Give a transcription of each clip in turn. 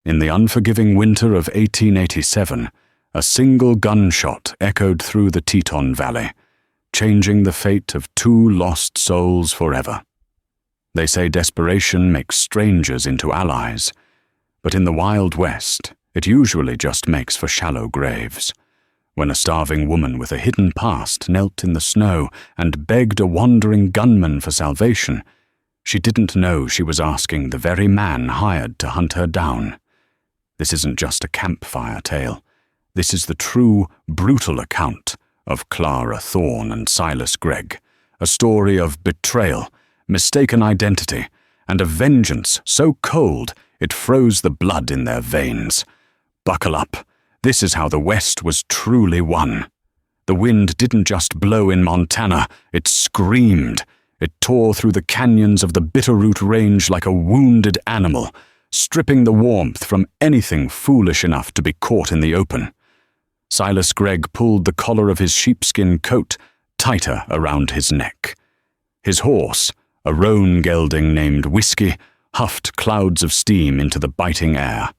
In the unforgiving winter of 1887, a single gunshot echoed through the Teton Valley, changing the fate of 2 lost souls forever. They say desperation makes strangers into allies, but in the Wild West, it usually just makes for shallow graves. When a starving woman with a hidden past knelt in the snow and begged a wandering gunman for salvation, she didn't know she was asking the very man hired to hunt her down. This isn't just a campfire tale. This is the true, brutal account of Clara Thorne and Silas Gregg, a story of betrayal, mistaken identity, and a vengeance so cold it froze the blood in their veins. Buckle up. This is how the West was truly won. The wind didn't just blow in Montana, it screamed. It tore through the canyons of the Bitterroot Range like a wounded animal, stripping the warmth from anything foolish enough to be caught in the open. Silas Gregg pulled the collar of his sheepskin coat tighter around his neck. His horse, a roan gelding named Whiskey, huffed clouds of steam into the biting air.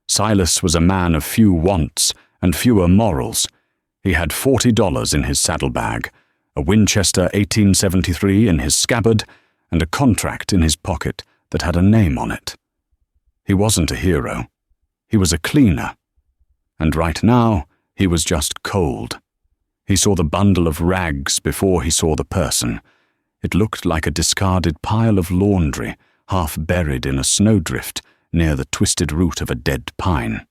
Silas was a man of few wants and fewer morals. He had $40 in his saddlebag, a Winchester 1873 in his scabbard, and a contract in his pocket that had a name on it. He wasn't a hero. He was a cleaner. And right now, he was just cold. He saw the bundle of rags before he saw the person. It looked like a discarded pile of laundry, half buried in a snowdrift near the twisted root of a dead pine.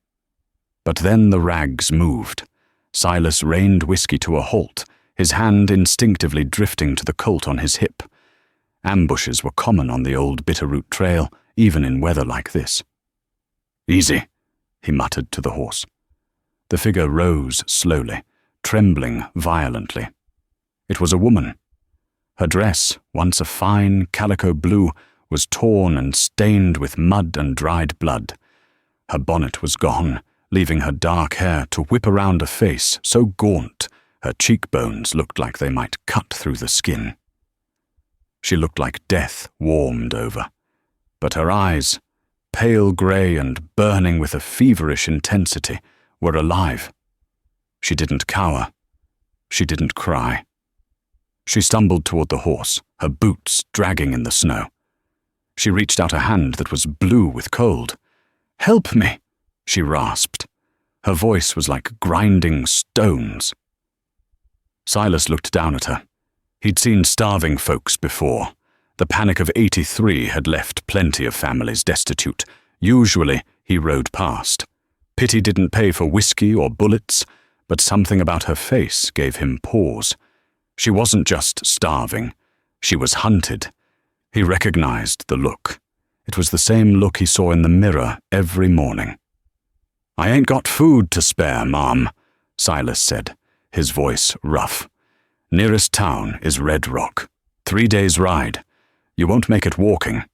But then the rags moved. Silas reined Whiskey to a halt, his hand instinctively drifting to the colt on his hip. Ambushes were common on the old Bitterroot Trail, even in weather like this. "Easy," he muttered to the horse. The figure rose slowly, trembling violently. It was a woman. Her dress, once a fine calico blue, was torn and stained with mud and dried blood. Her bonnet was gone, leaving her dark hair to whip around a face so gaunt her cheekbones looked like they might cut through the skin. She looked like death warmed over, but her eyes, pale grey and burning with a feverish intensity, were alive. She didn't cower. She didn't cry. She stumbled toward the horse, her boots dragging in the snow. She reached out a hand that was blue with cold. "Help me," she rasped. Her voice was like grinding stones. Silas looked down at her. He'd seen starving folks before. The Panic of '83 had left plenty of families destitute. Usually, he rode past. Pity didn't pay for whiskey or bullets, but something about her face gave him pause. She wasn't just starving. She was hunted. He recognized the look. It was the same look he saw in the mirror every morning. "I ain't got food to spare, Mom," Silas said, his voice rough. "Nearest town is Red Rock. 3 days' ride. You won't make it walking."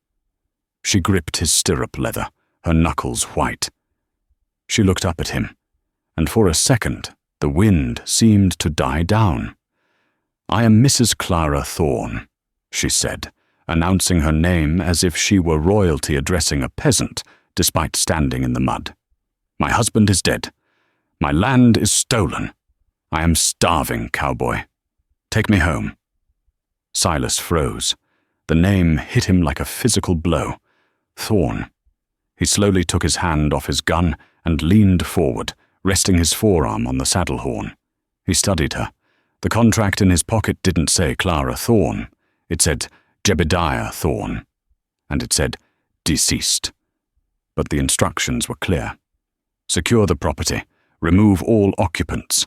She gripped his stirrup leather, her knuckles white. She looked up at him, and for a second the wind seemed to die down. "I am Mrs. Clara Thorne," she said, announcing her name as if she were royalty addressing a peasant, despite standing in the mud. "My husband is dead. My land is stolen. I am starving, Cowboy. Take me home." Silas froze. The name hit him like a physical blow. Thorne. He slowly took his hand off his gun and leaned forward, resting his forearm on the saddle horn. He studied her. The contract in his pocket didn't say Clara Thorne. It said Jebediah Thorne. And it said deceased. But the instructions were clear. Secure the property. Remove all occupants.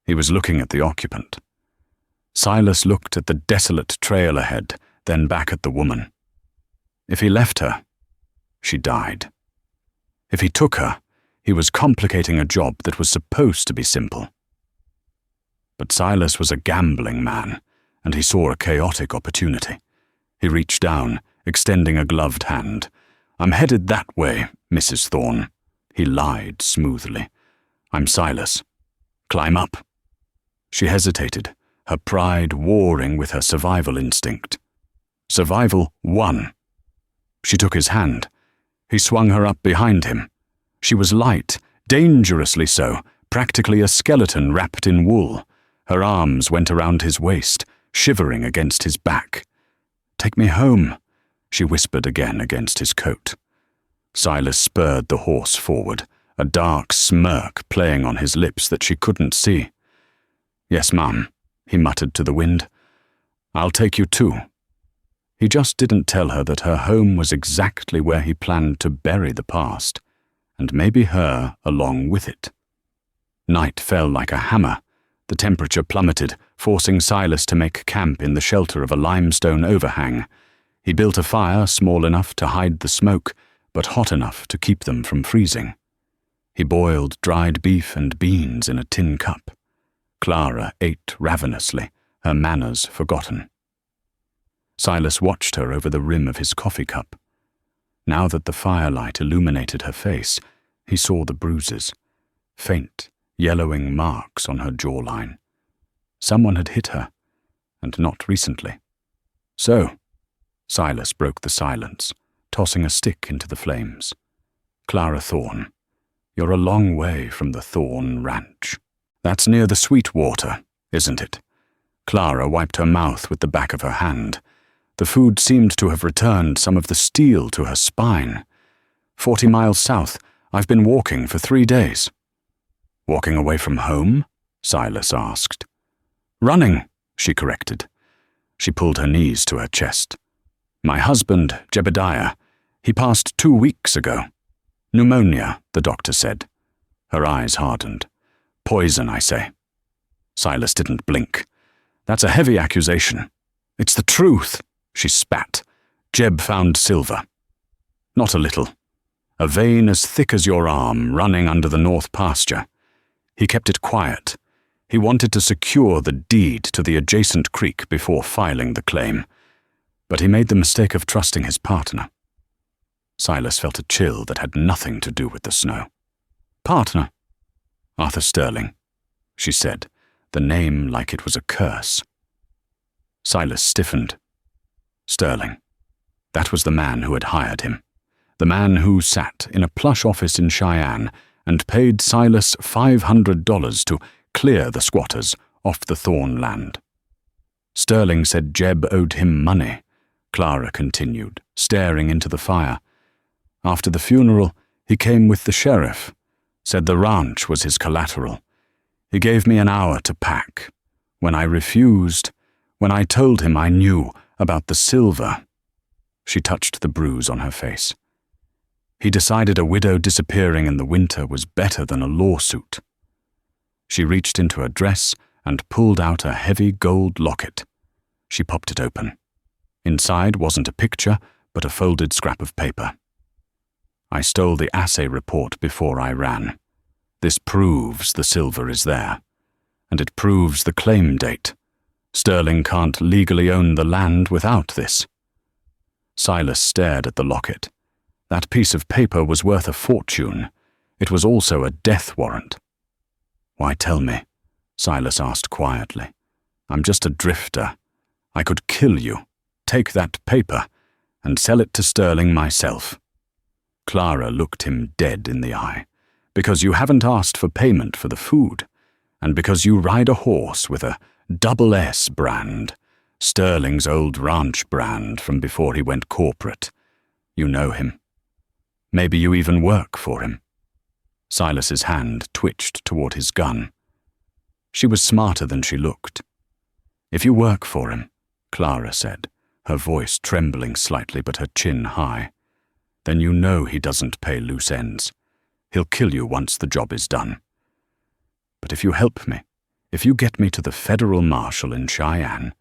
He was looking at the occupant. Silas looked at the desolate trail ahead, then back at the woman. If he left her, she died. If he took her, he was complicating a job that was supposed to be simple. But Silas was a gambling man, and he saw a chaotic opportunity. He reached down, extending a gloved hand. "I'm headed that way, Mrs. Thorne." He lied smoothly. "I'm Silas. Climb up." She hesitated, her pride warring with her survival instinct. Survival won. She took his hand. He swung her up behind him. She was light, dangerously so, practically a skeleton wrapped in wool. Her arms went around his waist, shivering against his back. "Take me home," she whispered again against his coat. Silas spurred the horse forward, a dark smirk playing on his lips that she couldn't see. "Yes, ma'am," he muttered to the wind. "I'll take you too." He just didn't tell her that her home was exactly where he planned to bury the past, and maybe her along with it. Night fell like a hammer. The temperature plummeted, forcing Silas to make camp in the shelter of a limestone overhang. He built a fire small enough to hide the smoke, but hot enough to keep them from freezing. He boiled dried beef and beans in a tin cup. Clara ate ravenously, her manners forgotten. Silas watched her over the rim of his coffee cup. Now that the firelight illuminated her face, he saw the bruises, faint, yellowing marks on her jawline. Someone had hit her, and not recently. "So," Silas broke the silence, tossing a stick into the flames. "Clara Thorne, you're a long way from the Thorne Ranch. That's near the Sweetwater, isn't it?" Clara wiped her mouth with the back of her hand. The food seemed to have returned some of the steel to her spine. 40 miles south. I've been walking for 3 days." "Walking away from home?" Silas asked. "Running," she corrected. She pulled her knees to her chest. "My husband, Jebediah, he passed 2 weeks ago. Pneumonia, the doctor said." Her eyes hardened. "Poison, I say." Silas didn't blink. "That's a heavy accusation." "It's the truth," she spat. "Jeb found silver." "Not a little. A vein as thick as your arm running under the north pasture. He kept it quiet. He wanted to secure the deed to the adjacent creek before filing the claim. But he made the mistake of trusting his partner." Silas felt a chill that had nothing to do with the snow. "Partner?" "Arthur Sterling," she said, the name like it was a curse. Silas stiffened. Sterling. That was the man who had hired him. The man who sat in a plush office in Cheyenne and paid Silas $500 to clear the squatters off the Thorne land. Sterling said Jeb owed him money, Clara continued, staring into the fire. After the funeral, he came with the sheriff, said the ranch was his collateral. He gave me an hour to pack. When I refused, when I told him I knew about the silver, she touched the bruise on her face. He decided a widow disappearing in the winter was better than a lawsuit. She reached into her dress and pulled out a heavy gold locket. She popped it open. Inside wasn't a picture, but a folded scrap of paper. "I stole the assay report before I ran. This proves the silver is there. And it proves the claim date. Sterling can't legally own the land without this." Silas stared at the locket. That piece of paper was worth a fortune. It was also a death warrant. "Why tell me?" Silas asked quietly. "I'm just a drifter. I could kill you, take that paper, and sell it to Sterling myself." Clara looked him dead in the eye. "Because you haven't asked for payment for the food, and because you ride a horse with a double S brand, Sterling's old ranch brand from before he went corporate. You know him. Maybe you even work for him." Silas's hand twitched toward his gun. She was smarter than she looked. "If you work for him," Clara said, her voice trembling slightly but her chin high, "then you know he doesn't pay loose ends. He'll kill you once the job is done. But if you help me, if you get me to the federal marshal in Cheyenne,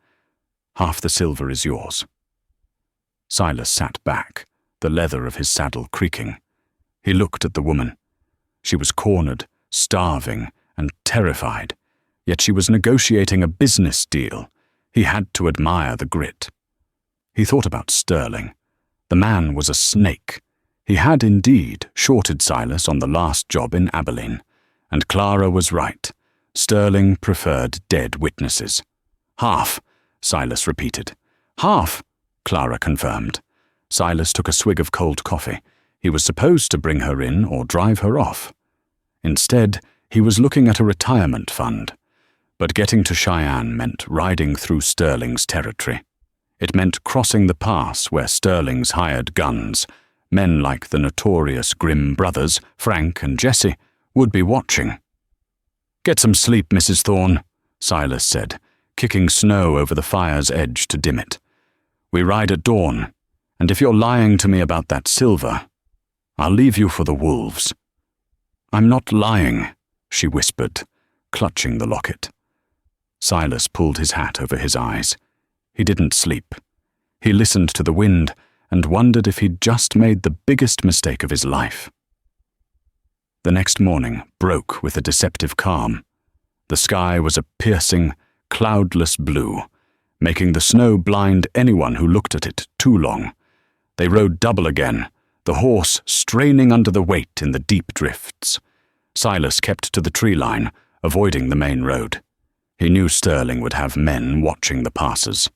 half the silver is yours." Silas sat back, the leather of his saddle creaking. He looked at the woman. She was cornered, starving, and terrified, yet she was negotiating a business deal. He had to admire the grit. He thought about Sterling. The man was a snake. He had indeed shorted Silas on the last job in Abilene, and Clara was right. Sterling preferred dead witnesses. "Half," Silas repeated. "Half," Clara confirmed. Silas took a swig of cold coffee. He was supposed to bring her in or drive her off. Instead, he was looking at a retirement fund. But getting to Cheyenne meant riding through Sterling's territory. It meant crossing the pass where Sterling's hired guns, men like the notorious Grimm brothers, Frank and Jesse, would be watching. "Get some sleep, Mrs. Thorne," Silas said, kicking snow over the fire's edge to dim it. "We ride at dawn, and if you're lying to me about that silver, I'll leave you for the wolves." "I'm not lying," she whispered, clutching the locket. Silas pulled his hat over his eyes. He didn't sleep. He listened to the wind and wondered if he'd just made the biggest mistake of his life. The next morning broke with a deceptive calm. The sky was a piercing, cloudless blue, making the snow blind anyone who looked at it too long. They rode double again, the horse straining under the weight in the deep drifts. Silas kept to the tree line, avoiding the main road. He knew Sterling would have men watching the passers.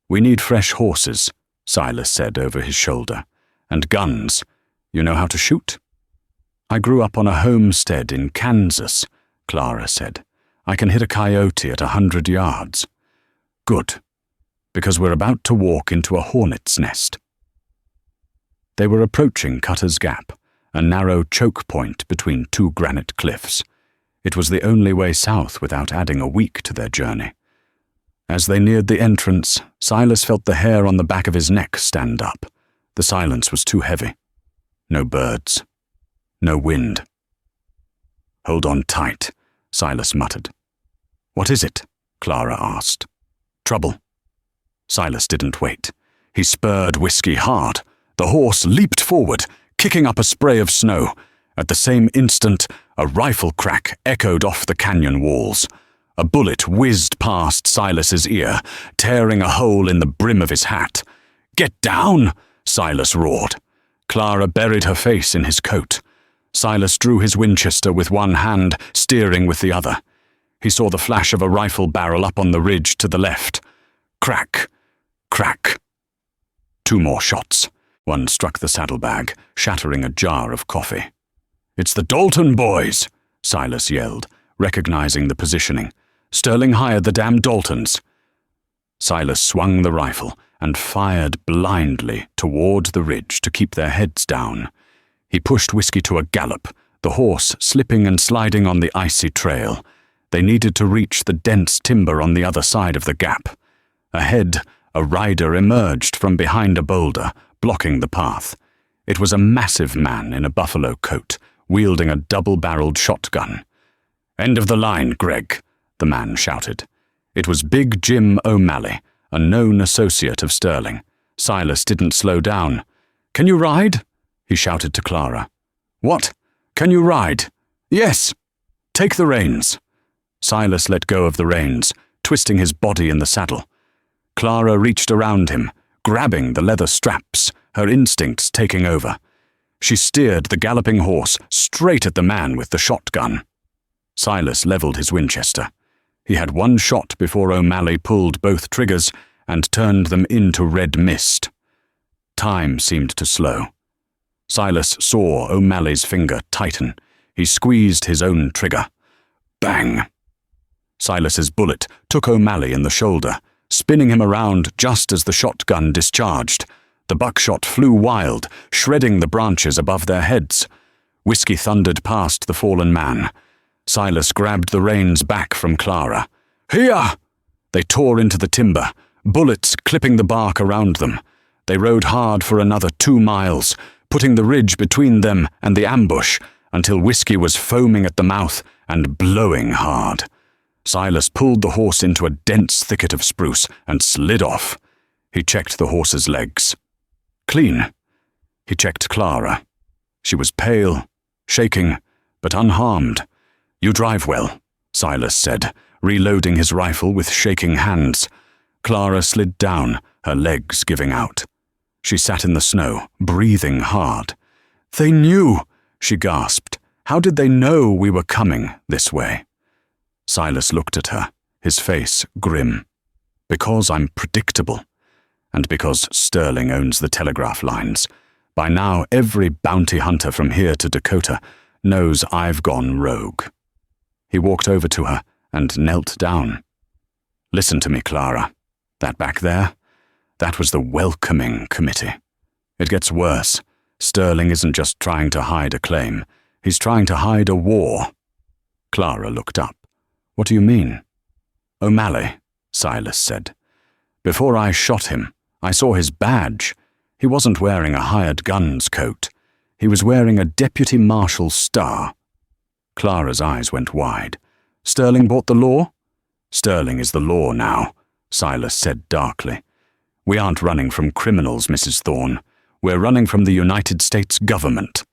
"We need fresh horses," Silas said over his shoulder, "and guns. You know how to shoot?" "I grew up on a homestead in Kansas," Clara said. "I can hit a coyote at 100 yards. "Good, because we're about to walk into a hornet's nest." They were approaching Cutter's Gap, a narrow choke point between two granite cliffs. It was the only way south without adding a week to their journey. As they neared the entrance, Silas felt the hair on the back of his neck stand up. The silence was too heavy. No birds. No wind. "Hold on tight," Silas muttered. "What is it?" Clara asked. "Trouble." Silas didn't wait. He spurred Whiskey hard. The horse leaped forward, kicking up a spray of snow. At the same instant, a rifle crack echoed off the canyon walls. A bullet whizzed past Silas's ear, tearing a hole in the brim of his hat. "Get down!" Silas roared. Clara buried her face in his coat. Silas drew his Winchester with one hand, steering with the other. He saw the flash of a rifle barrel up on the ridge to the left. Crack! Crack! 2 more shots. One struck the saddlebag, shattering a jar of coffee. "It's the Dalton boys!" Silas yelled, recognizing the positioning. "Sterling hired the damn Daltons." Silas swung the rifle and fired blindly toward the ridge to keep their heads down. He pushed Whiskey to a gallop, the horse slipping and sliding on the icy trail. They needed to reach the dense timber on the other side of the gap. Ahead, a rider emerged from behind a boulder, blocking the path. It was a massive man in a buffalo coat, wielding a double-barreled shotgun. "End of the line, Greg," the man shouted. It was Big Jim O'Malley, a known associate of Sterling. Silas didn't slow down. "Can you ride?" he shouted to Clara. "What? Can you ride?" "Yes." "Take the reins." Silas let go of the reins, twisting his body in the saddle. Clara reached around him, grabbing the leather straps, her instincts taking over. She steered the galloping horse straight at the man with the shotgun. Silas leveled his Winchester. He had one shot before O'Malley pulled both triggers and turned them into red mist. Time seemed to slow. Silas saw O'Malley's finger tighten. He squeezed his own trigger. Bang! Silas's bullet took O'Malley in the shoulder, spinning him around just as the shotgun discharged. The buckshot flew wild, shredding the branches above their heads. Whiskey thundered past the fallen man. Silas grabbed the reins back from Clara. "Here!" They tore into the timber, bullets clipping the bark around them. They rode hard for another 2 miles, putting the ridge between them and the ambush, until Whiskey was foaming at the mouth and blowing hard. Silas pulled the horse into a dense thicket of spruce and slid off. He checked the horse's legs. Clean. He checked Clara. She was pale, shaking, but unharmed. "You drive well," Silas said, reloading his rifle with shaking hands. Clara slid down, her legs giving out. She sat in the snow, breathing hard. "They knew," she gasped. "How did they know we were coming this way?" Silas looked at her, his face grim. "Because I'm predictable. And because Sterling owns the telegraph lines. By now, every bounty hunter from here to Dakota knows I've gone rogue. He walked over to her and knelt down. Listen to me, Clara. That back there, that was the welcoming committee. It gets worse. Sterling isn't just trying to hide a claim. He's trying to hide a war. Clara looked up. What do you mean? O'Malley, Silas said. Before I shot him, I saw his badge. He wasn't wearing a hired gun's coat. He was wearing a deputy marshal's star. Clara's eyes went wide. Sterling bought the law? Sterling is the law now, Silas said darkly. We aren't running from criminals, Mrs. Thorne. We're running from the United States government.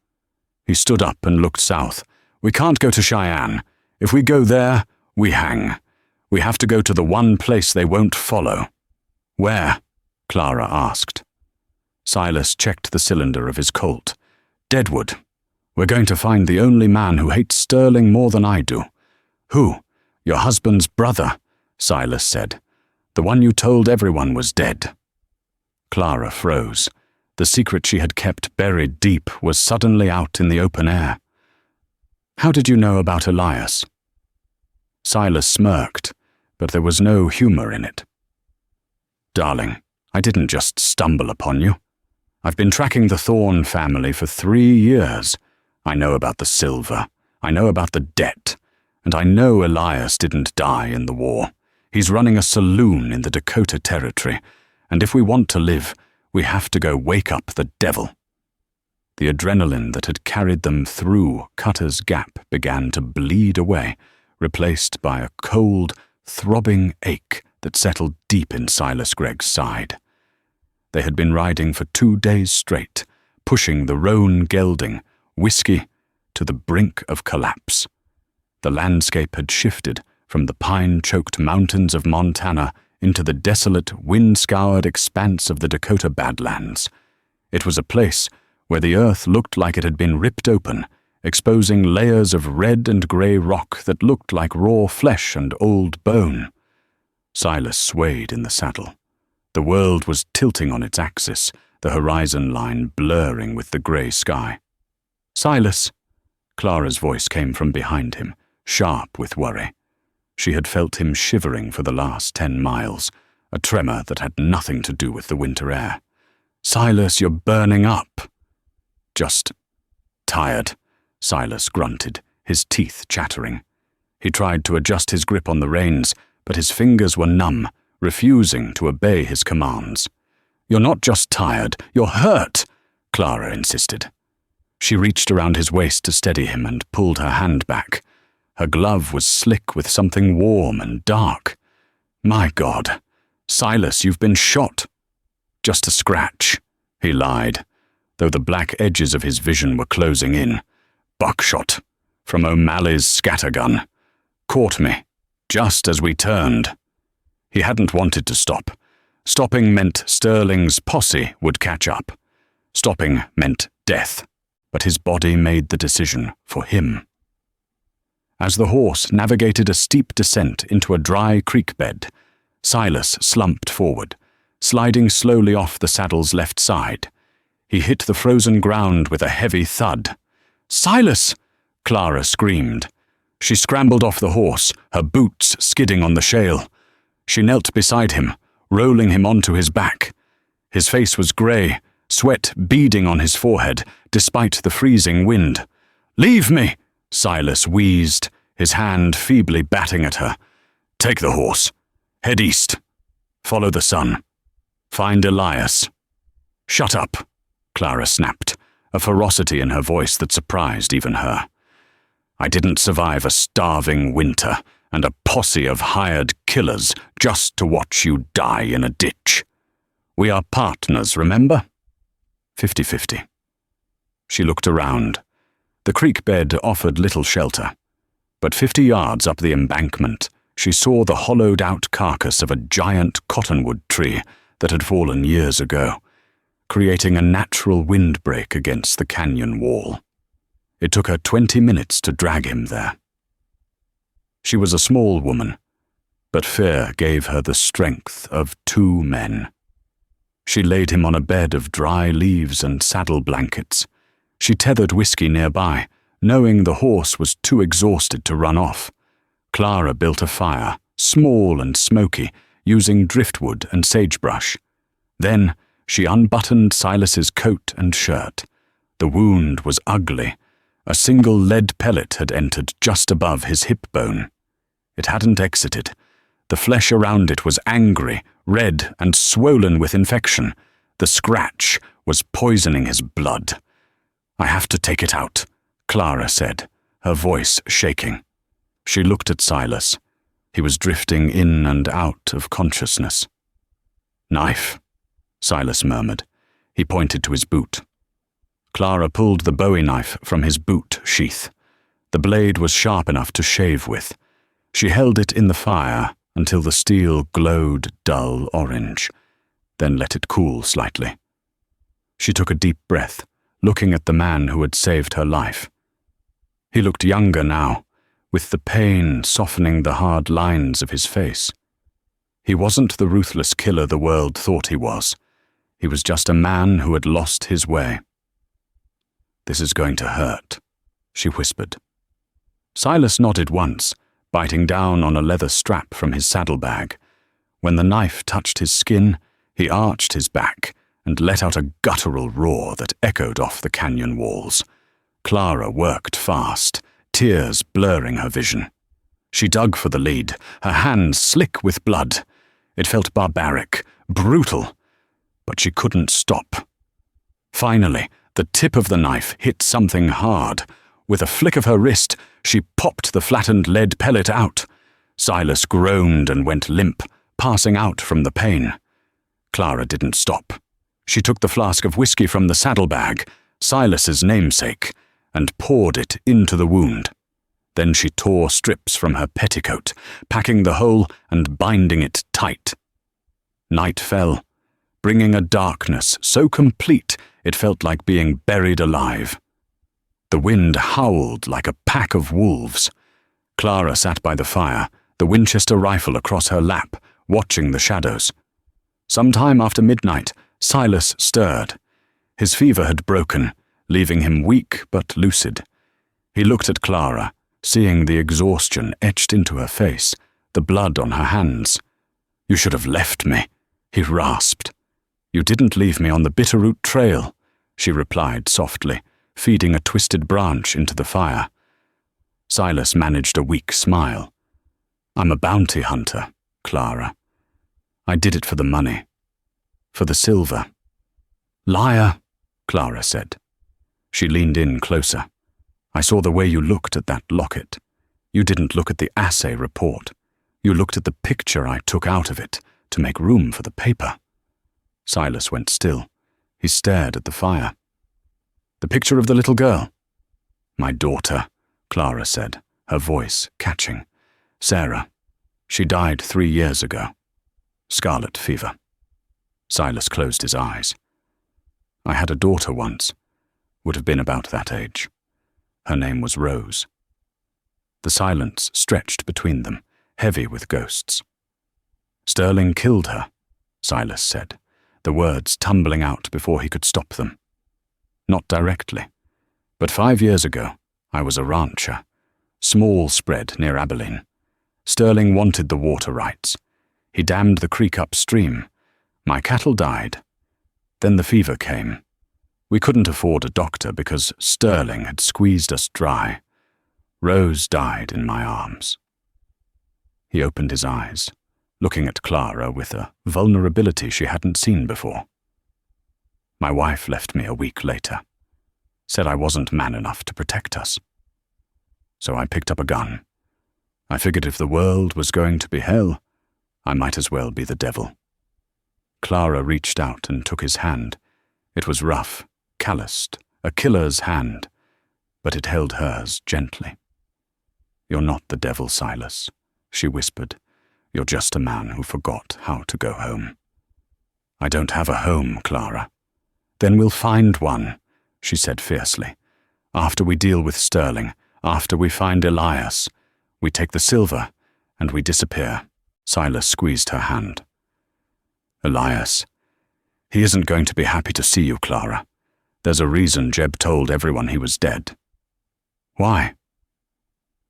He stood up and looked south. We can't go to Cheyenne. If we go there, we hang. We have to go to the one place they won't follow. Where? Clara asked. Silas checked the cylinder of his Colt. Deadwood. We're going to find the only man who hates Sterling more than I do. Who? Your husband's brother, Silas said. The one you told everyone was dead. Clara froze. The secret she had kept buried deep was suddenly out in the open air. How did you know about Elias? Silas smirked, but there was no humor in it. Darling, I didn't just stumble upon you. I've been tracking the Thorne family for 3 years. I know about the silver. I know about the debt. And I know Elias didn't die in the war. He's running a saloon in the Dakota Territory. And if we want to live, we have to go wake up the devil. The adrenaline that had carried them through Cutter's Gap began to bleed away, replaced by a cold, throbbing ache that settled deep in Silas Gregg's side. They had been riding for 2 days straight, pushing the roan gelding, whiskey, to the brink of collapse. The landscape had shifted from the pine-choked mountains of Montana into the desolate, wind-scoured expanse of the Dakota Badlands. It was a place where the earth looked like it had been ripped open, exposing layers of red and grey rock that looked like raw flesh and old bone. Silas swayed in the saddle. The world was tilting on its axis, the horizon line blurring with the grey sky. Silas! Clara's voice came from behind him, sharp with worry. She had felt him shivering for the last 10 miles, a tremor that had nothing to do with the winter air. Silas, you're burning up. Just tired, Silas grunted, his teeth chattering. He tried to adjust his grip on the reins, but his fingers were numb, refusing to obey his commands. You're not just tired, you're hurt, Clara insisted. She reached around his waist to steady him and pulled her hand back. Her glove was slick with something warm and dark. My God, Silas, you've been shot. Just a scratch, he lied, though the black edges of his vision were closing in. Buckshot, from O'Malley's scattergun. Caught me, just as we turned. He hadn't wanted to stop. Stopping meant Sterling's posse would catch up. Stopping meant death, but his body made the decision for him. As the horse navigated a steep descent into a dry creek bed, Silas slumped forward, sliding slowly off the saddle's left side. He hit the frozen ground with a heavy thud. "Silas!" Clara screamed. She scrambled off the horse, her boots skidding on the shale. She knelt beside him, rolling him onto his back. His face was grey, sweat beading on his forehead, despite the freezing wind. "Leave me!" Silas wheezed, his hand feebly batting at her. "Take the horse. Head east. Follow the sun. Find Elias." "Shut up," Clara snapped, a ferocity in her voice that surprised even her. "I didn't survive a starving winter and a posse of hired killers just to watch you die in a ditch. We are partners, remember? 50-50. She looked around. The creek bed offered little shelter, but 50 yards up the embankment, she saw the hollowed-out carcass of a giant cottonwood tree that had fallen years ago, creating a natural windbreak against the canyon wall. It took her 20 minutes to drag him there. She was a small woman, but fear gave her the strength of 2 men. She laid him on a bed of dry leaves and saddle blankets. She tethered Whiskey nearby, knowing the horse was too exhausted to run off. Clara built a fire, small and smoky, using driftwood and sagebrush. Then she unbuttoned Silas's coat and shirt. The wound was ugly. A single lead pellet had entered just above his hip bone. It hadn't exited. The flesh around it was angry, red, and swollen with infection. The scratch was poisoning his blood. "I have to take it out," Clara said, her voice shaking. She looked at Silas. He was drifting in and out of consciousness. "Knife," Silas murmured. He pointed to his boot. Clara pulled the Bowie knife from his boot sheath. The blade was sharp enough to shave with. She held it in the fire until the steel glowed dull orange, then let it cool slightly. She took a deep breath, looking at the man who had saved her life. He looked younger now, with the pain softening the hard lines of his face. He wasn't the ruthless killer the world thought he was. He was just a man who had lost his way. "This is going to hurt," she whispered. Silas nodded once, biting down on a leather strap from his saddlebag. When the knife touched his skin, he arched his back and let out a guttural roar that echoed off the canyon walls. Clara worked fast, tears blurring her vision. She dug for the lead, her hands slick with blood. It felt barbaric, brutal, but she couldn't stop. Finally, the tip of the knife hit something hard. With a flick of her wrist, she popped the flattened lead pellet out. Silas groaned and went limp, passing out from the pain. Clara didn't stop. She took the flask of whiskey from the saddlebag, Silas's namesake, and poured it into the wound. Then she tore strips from her petticoat, packing the hole and binding it tight. Night fell, bringing a darkness so complete it felt like being buried alive. The wind howled like a pack of wolves. Clara sat by the fire, the Winchester rifle across her lap, watching the shadows. Sometime after midnight, Silas stirred. His fever had broken, leaving him weak but lucid. He looked at Clara, seeing the exhaustion etched into her face, the blood on her hands. "You should have left me," he rasped. "You didn't leave me on the Bitterroot Trail," she replied softly, feeding a twisted branch into the fire. Silas managed a weak smile. "I'm a bounty hunter, Clara. I did it for the money. For the silver." "Liar," Clara said. She leaned in closer. "I saw the way you looked at that locket. You didn't look at the assay report. You looked at the picture I took out of it to make room for the paper." Silas went still. He stared at the fire. "The picture of the little girl?" "My daughter," Clara said, her voice catching. "Sarah. She died 3 years ago. Scarlet fever." Silas closed his eyes. "I had a daughter once. Would have been about that age. Her name was Rose." The silence stretched between them, heavy with ghosts. "Sterling killed her," Silas said, the words tumbling out before he could stop them. "Not directly, but 5 years ago, I was a rancher, small spread near Abilene. Sterling wanted the water rights. He dammed the creek upstream. My cattle died. Then the fever came. We couldn't afford a doctor because Sterling had squeezed us dry. Rose died in my arms." He opened his eyes, looking at Clara with a vulnerability she hadn't seen before. "My wife left me a week later. Said I wasn't man enough to protect us. So I picked up a gun. I figured if the world was going to be hell, I might as well be the devil." Clara reached out and took his hand. It was rough, calloused, a killer's hand, but it held hers gently. "You're not the devil, Silas," she whispered. "You're just a man who forgot how to go home." "I don't have a home, Clara." "Then we'll find one," she said fiercely. "After we deal with Sterling, after we find Elias, we take the silver and we disappear." Silas squeezed her hand. "Elias, He isn't going to be happy to see you, Clara. There's a reason Jeb told everyone he was dead." "Why?"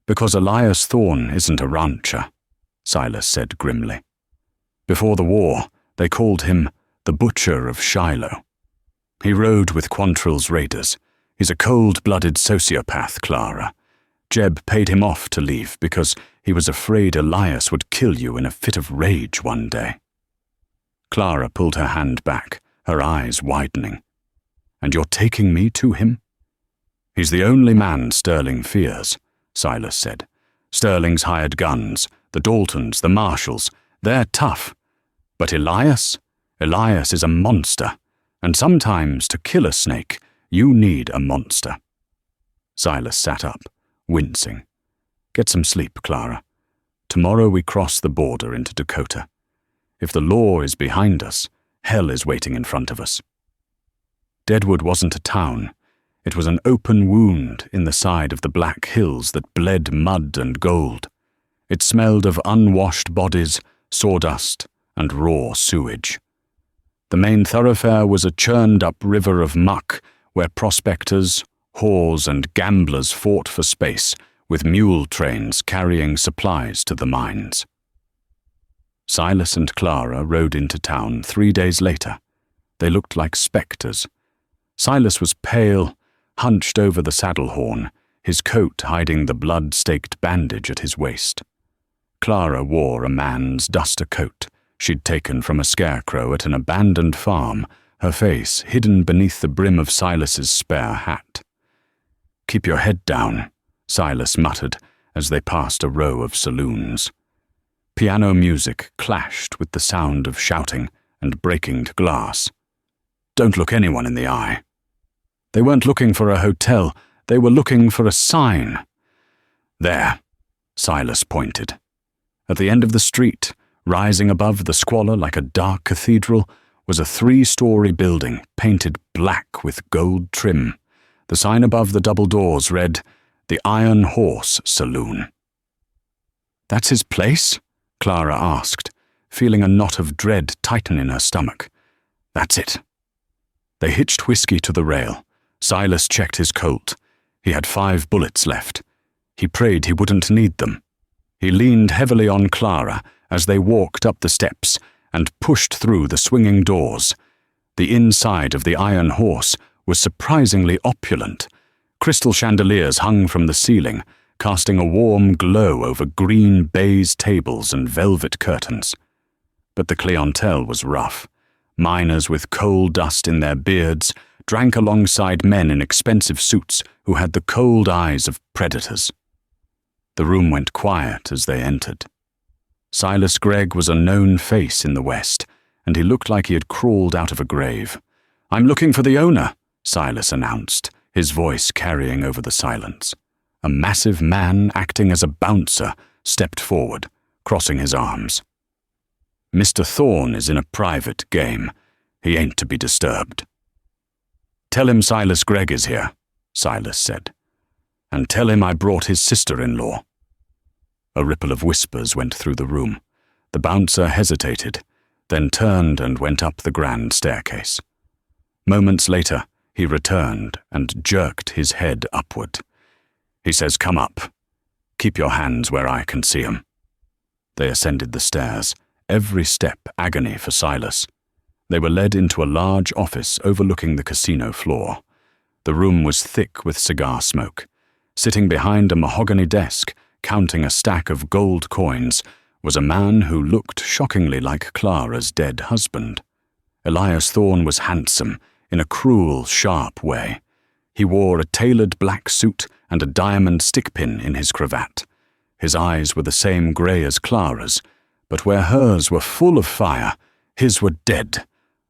"Because Elias Thorne isn't a rancher," Silas said grimly. "Before the war, they called him the Butcher of Shiloh. He rode with Quantrill's raiders. He's a cold-blooded sociopath, Clara. Jeb paid him off to leave because he was afraid Elias would kill you in a fit of rage one day." Clara pulled her hand back, her eyes widening. "And you're taking me to him?" "He's the only man Sterling fears," Silas said. "Sterling's hired guns, the Daltons, the Marshalls, they're tough. But Elias is a monster, and sometimes to kill a snake, you need a monster." Silas sat up, wincing. "Get some sleep, Clara. Tomorrow we cross the border into Dakota. If the law is behind us, hell is waiting in front of us." Deadwood wasn't a town. It was an open wound in the side of the Black Hills that bled mud and gold. It smelled of unwashed bodies, sawdust, and raw sewage. The main thoroughfare was a churned-up river of muck where prospectors, whores, and gamblers fought for space, with mule trains carrying supplies to the mines. Silas and Clara rode into town 3 days later. They looked like spectres. Silas was pale, hunched over the saddle horn, his coat hiding the blood-staked bandage at his waist. Clara wore a man's duster coat she'd taken from a scarecrow at an abandoned farm, her face hidden beneath the brim of Silas's spare hat. "Keep your head down," Silas muttered as they passed a row of saloons. Piano music clashed with the sound of shouting and breaking glass. "Don't look anyone in the eye." They weren't looking for a hotel, they were looking for a sign. "There," Silas pointed. At the end of the street, rising above the squalor like a dark cathedral, was a 3-story building painted black with gold trim. The sign above the double doors read, "The Iron Horse Saloon." "That's his place?" Clara asked, feeling a knot of dread tighten in her stomach. "That's it." They hitched whiskey to the rail. Silas checked his Colt. He had 5 bullets left. He prayed he wouldn't need them. He leaned heavily on Clara as they walked up the steps and pushed through the swinging doors. The inside of the Iron Horse was surprisingly opulent. Crystal chandeliers hung from the ceiling, casting a warm glow over green baize tables and velvet curtains. But the clientele was rough. Miners with coal dust in their beards drank alongside men in expensive suits who had the cold eyes of predators. The room went quiet as they entered. Silas Gregg was a known face in the West, and he looked like he had crawled out of a grave. "I'm looking for the owner," Silas announced, his voice carrying over the silence. A massive man acting as a bouncer stepped forward, crossing his arms. "Mr. Thorne is in a private game. He ain't to be disturbed." "Tell him Silas Gregg is here," Silas said. "And tell him I brought his sister-in-law." A ripple of whispers went through the room. The bouncer hesitated, then turned and went up the grand staircase. Moments later, he returned and jerked his head upward. He says, "Come up. Keep your hands where I can see 'em." They ascended the stairs, every step agony for Silas. They were led into a large office overlooking the casino floor. The room was thick with cigar smoke. Sitting behind a mahogany desk, counting a stack of gold coins, was a man who looked shockingly like Clara's dead husband. Elias Thorne was handsome, in a cruel, sharp way. He wore a tailored black suit and a diamond stickpin in his cravat. His eyes were the same grey as Clara's, but where hers were full of fire, his were dead,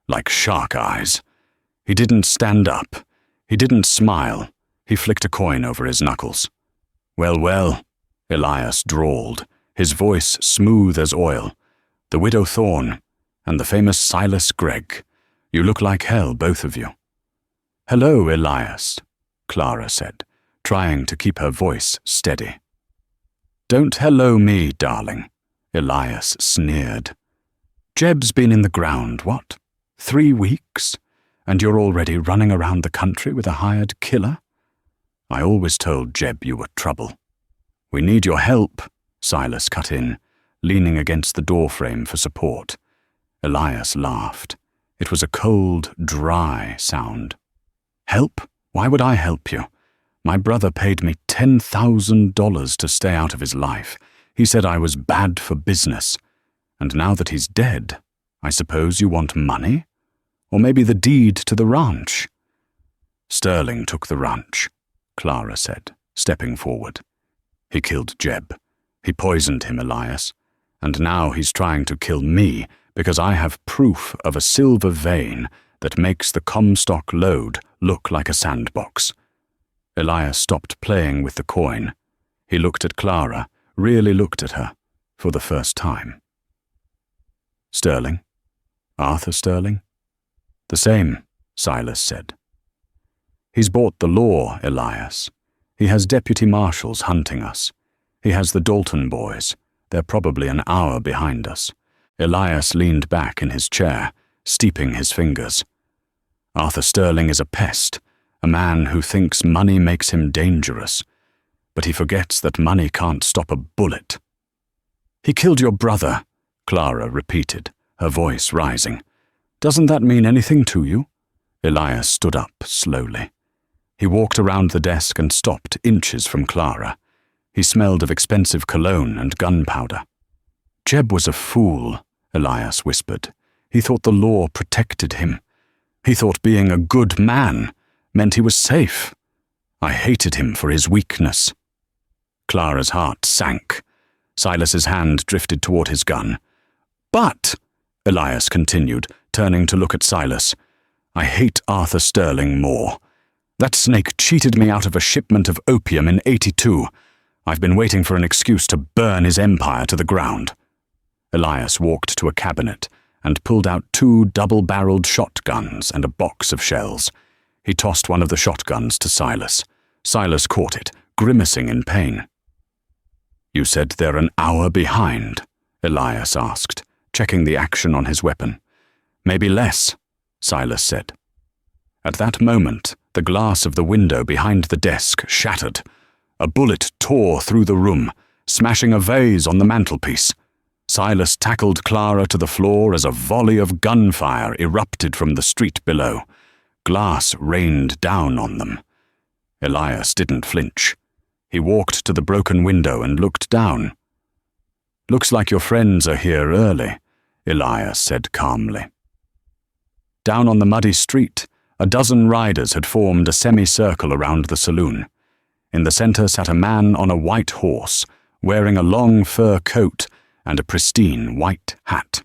like shark eyes. He didn't stand up. He didn't smile. He flicked a coin over his knuckles. "Well, well," Elias drawled, his voice smooth as oil. "The widow Thorne and the famous Silas Gregg. You look like hell, both of you." "Hello, Elias," Clara said, trying to keep her voice steady. "Don't hello me, darling," Elias sneered. "Jeb's been in the ground, what?" 3 weeks? And you're already running around the country with a hired killer? I always told Jeb you were trouble. We need your help, Silas cut in, leaning against the doorframe for support. Elias laughed. It was a cold, dry sound. Help? Why would I help you? My brother paid me $10,000 to stay out of his life. He said I was bad for business. And now that he's dead, I suppose you want money? Or maybe the deed to the ranch? Sterling took the ranch, Clara said, stepping forward. He killed Jeb. He poisoned him, Elias. And now he's trying to kill me because I have proof of a silver vein that makes the Comstock lode look like a sandbox. Elias stopped playing with the coin. He looked at Clara, really looked at her, for the first time. Sterling? Arthur Sterling? The same, Silas said. He's bought the law, Elias. He has deputy marshals hunting us. He has the Dalton boys. They're probably an hour behind us. Elias leaned back in his chair, steeping his fingers. Arthur Sterling is a pest, a man who thinks money makes him dangerous, but he forgets that money can't stop a bullet. He killed your brother, Clara repeated, her voice rising. Doesn't that mean anything to you? Elias stood up slowly. He walked around the desk and stopped inches from Clara. He smelled of expensive cologne and gunpowder. Jeb was a fool, Elias whispered. He thought the law protected him. He thought being a good man meant he was safe. I hated him for his weakness. Clara's heart sank. Silas's hand drifted toward his gun. But, Elias continued, turning to look at Silas, I hate Arthur Sterling more. That snake cheated me out of a shipment of opium in '82. I've been waiting for an excuse to burn his empire to the ground. Elias walked to a cabinet and pulled out 2 double-barreled shotguns and a box of shells. He tossed one of the shotguns to Silas. Silas caught it, grimacing in pain. You said they're an hour behind, Elias asked, checking the action on his weapon. Maybe less, Silas said. At that moment, the glass of the window behind the desk shattered. A bullet tore through the room, smashing a vase on the mantelpiece. Silas tackled Clara to the floor as a volley of gunfire erupted from the street below. Glass rained down on them. Elias didn't flinch. He walked to the broken window and looked down. Looks like your friends are here early, Elias said calmly. Down on the muddy street, a dozen riders had formed a semicircle around the saloon. In the center sat a man on a white horse, wearing a long fur coat and a pristine white hat.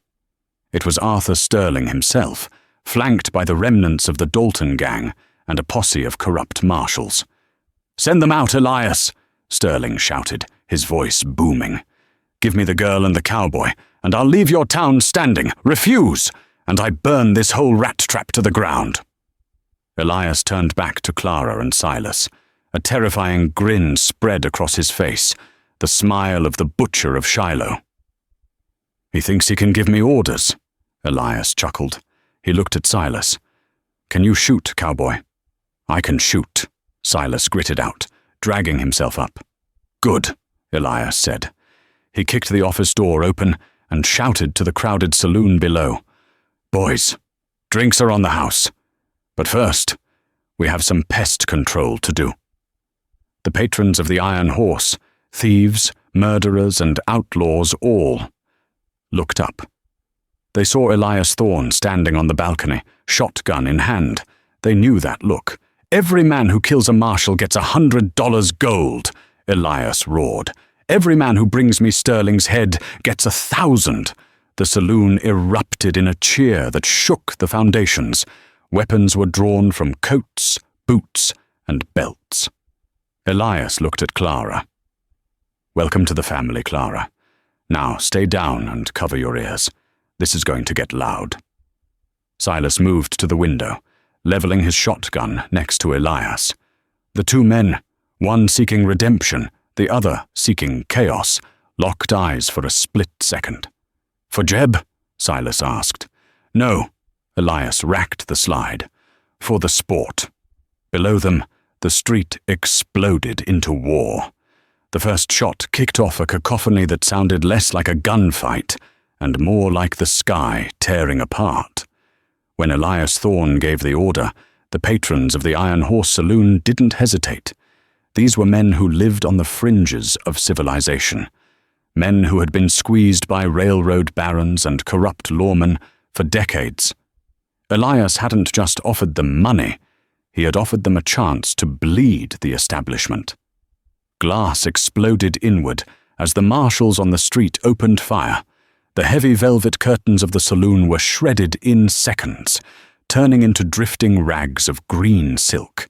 It was Arthur Sterling himself, flanked by the remnants of the Dalton gang and a posse of corrupt marshals. "Send them out, Elias," Sterling shouted, his voice booming. "Give me the girl and the cowboy, and I'll leave your town standing. Refuse, and I burn this whole rat trap to the ground." Elias turned back to Clara and Silas. A terrifying grin spread across his face, the smile of the butcher of Shiloh. "He thinks he can give me orders," Elias chuckled. He looked at Silas. "Can you shoot, cowboy?" "I can shoot," Silas gritted out, dragging himself up. "Good," Elias said. He kicked the office door open and shouted to the crowded saloon below. "Boys, drinks are on the house. But first, we have some pest control to do." The patrons of the Iron Horse, thieves, murderers, and outlaws all looked up. They saw Elias Thorne standing on the balcony, shotgun in hand. They knew that look. "Every man who kills a marshal gets $100 gold," Elias roared. "Every man who brings me Sterling's head gets 1,000. The saloon erupted in a cheer that shook the foundations. Weapons were drawn from coats, boots, and belts. Elias looked at Clara. "Welcome to the family, Clara. Now stay down and cover your ears. This is going to get loud." Silas moved to the window, leveling his shotgun next to Elias. The two men, one seeking redemption, the other seeking chaos, locked eyes for a split second. "For Jeb?" Silas asked. "No," Elias racked the slide. For the sport. Below them, the street exploded into war. The first shot kicked off a cacophony that sounded less like a gunfight and more like the sky tearing apart. When Elias Thorne gave the order, the patrons of the Iron Horse Saloon didn't hesitate. These were men who lived on the fringes of civilization. Men who had been squeezed by railroad barons and corrupt lawmen for decades. Elias hadn't just offered them money, he had offered them a chance to bleed the establishment. Glass exploded inward as the marshals on the street opened fire. The heavy velvet curtains of the saloon were shredded in seconds, turning into drifting rags of green silk.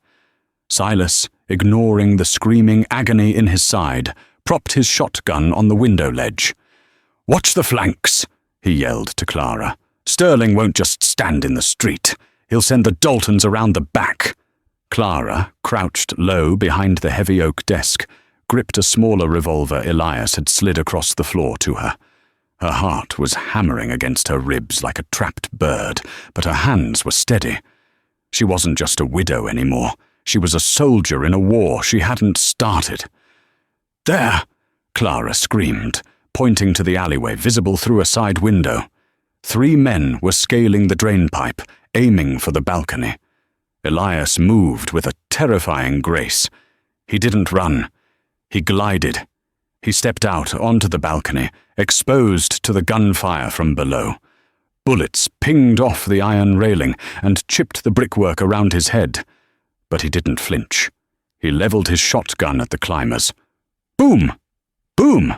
Silas, ignoring the screaming agony in his side, propped his shotgun on the window ledge. "Watch the flanks," he yelled to Clara. "Sterling won't just stand in the street. He'll send the Daltons around the back." Clara, crouched low behind the heavy oak desk, gripped a smaller revolver Elias had slid across the floor to her. Her heart was hammering against her ribs like a trapped bird, but her hands were steady. She wasn't just a widow anymore. She was a soldier in a war she hadn't started. "There!" Clara screamed, pointing to the alleyway visible through a side window. 3 men were scaling the drainpipe, aiming for the balcony. Elias moved with a terrifying grace. He didn't run. He glided. He stepped out onto the balcony, exposed to the gunfire from below. Bullets pinged off the iron railing and chipped the brickwork around his head. But he didn't flinch. He leveled his shotgun at the climbers. Boom! Boom!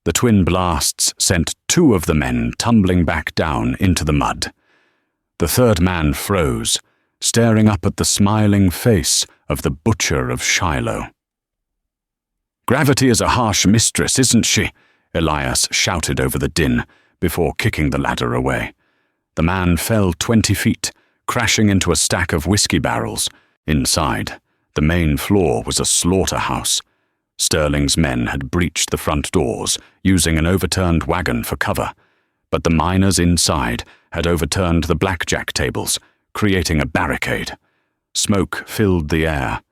The twin blasts sent 2 of the men tumbling back down into the mud. The third man froze, staring up at the smiling face of the butcher of Shiloh. "Gravity is a harsh mistress, isn't she?" Elias shouted over the din, before kicking the ladder away. The man fell 20 feet, crashing into a stack of whiskey barrels. Inside, the main floor was a slaughterhouse. Sterling's men had breached the front doors, using an overturned wagon for cover, but the miners inside had overturned the blackjack tables, creating a barricade. Smoke filled the air,